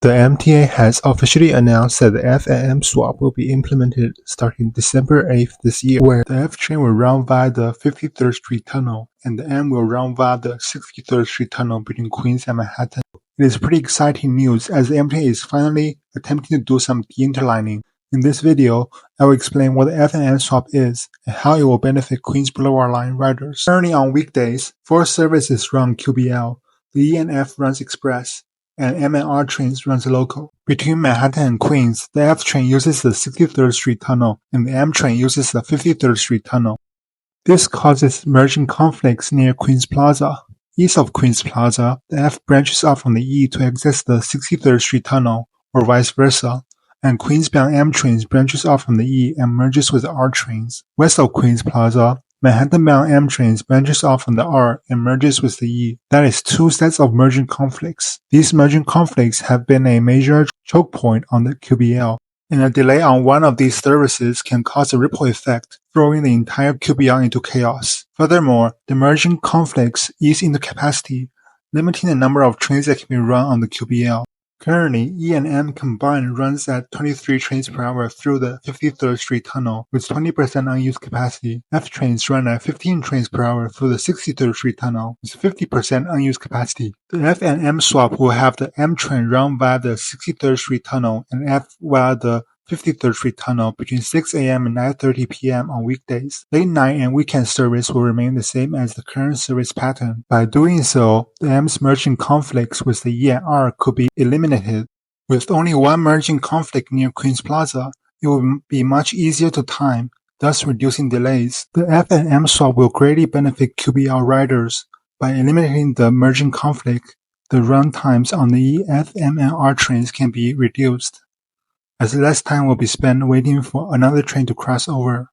The MTA has officially announced that the F and M swap will be implemented starting December 8th this year, where the F train will run via the 53rd Street Tunnel and the M will run via the 63rd Street Tunnel between Queens and Manhattan. It is pretty exciting news as the MTA is finally attempting to do some de-interlining. In this video, I will explain what the F and M swap is and how it will benefit Queens Boulevard Line riders. Currently on weekdays, 4 services run QBL, the E and F runs express, and M and R trains runs local. Between Manhattan and Queens, the F train uses the 63rd Street Tunnel and the M train uses the 53rd Street Tunnel. This causes merging conflicts near Queens Plaza. East of Queens Plaza, the F branches off from the E to access the 63rd Street Tunnel, or vice versa, and Queens-bound M trains branches off from the E and merges with the R trains. West of Queens Plaza, Manhattan-bound M trains branches off from the R and merges with the E. That is 2 sets of merging conflicts. These merging conflicts have been a major choke point on the QBL, and a delay on one of these services can cause a ripple effect, throwing the entire QBL into chaos. Furthermore, the merging conflicts ease into capacity, limiting the number of trains that can be run on the QBL. Currently, E and M combined runs at 23 trains per hour through the 53rd Street Tunnel with 20% unused capacity. F trains run at 15 trains per hour through the 63rd Street Tunnel with 50% unused capacity. The F and M swap will have the M train run via the 63rd Street Tunnel and F via the 53rd Street Tunnel between 6 a.m. and 9:30 p.m. on weekdays. Late night and weekend service will remain the same as the current service pattern. By doing so, the M's merging conflicts with the E and R could be eliminated. With only one merging conflict near Queens Plaza, it will be much easier to time, thus reducing delays. The F and M swap will greatly benefit QBL riders. By eliminating the merging conflict, the run times on the E, F, M, and R trains can be reduced, as less time will be spent waiting for another train to cross over.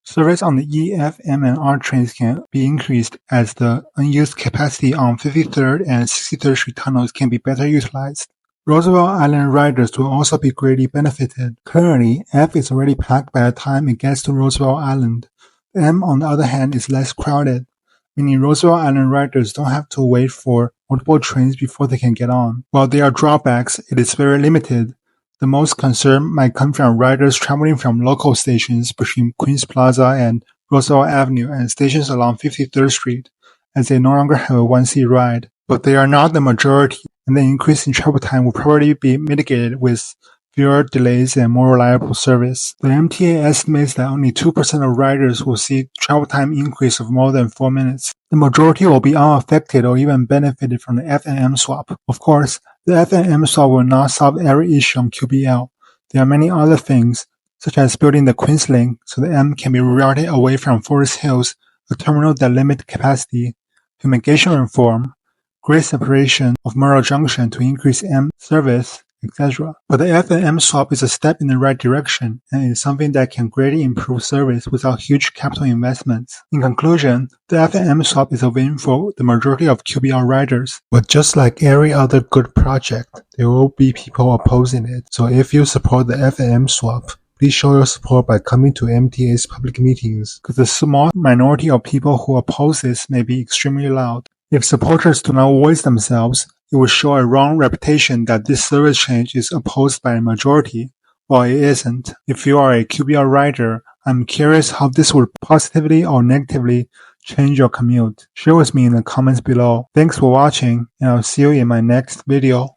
Service on the E, F, M, and R trains can be increased as the unused capacity on 53rd and 63rd Street tunnels can be better utilized. Roosevelt Island riders will also be greatly benefited. Currently, F is already packed by the time it gets to Roosevelt Island. M, on the other hand, is less crowded, meaning Roosevelt Island riders don't have to wait for multiple trains before they can get on. While there are drawbacks, it is very limited. The most concern might come from riders traveling from local stations between Queens Plaza and Roosevelt Avenue and stations along 53rd Street, as they no longer have a 1C ride. But they are not the majority, and the increase in travel time will probably be mitigated with fewer delays and more reliable service. The MTA estimates that only 2% of riders will see travel time increase of more than 4 minutes. The majority will be unaffected or even benefited from the F and M swap. Of course, the F and M swap will not solve every issue on QBL. There are many other things, such as building the Queens Link so the M can be rerouted away from Forest Hills, a terminal that limits capacity, fumigation reform, grade separation of Myrtle Junction to increase M service, etc. But the F and M swap is a step in the right direction and is something that can greatly improve service without huge capital investments. In conclusion, the F and M swap is a win for the majority of QBL riders. But just like every other good project, there will be people opposing it. So if you support the F and M swap, please show your support by coming to MTA's public meetings, because the small minority of people who oppose this may be extremely loud. If supporters do not voice themselves, it will show a wrong reputation that this service change is opposed by a majority, while it isn't. If you are a QBL rider, I'm curious how this would positively or negatively change your commute. Share with me in the comments below. Thanks for watching, and I'll see you in my next video.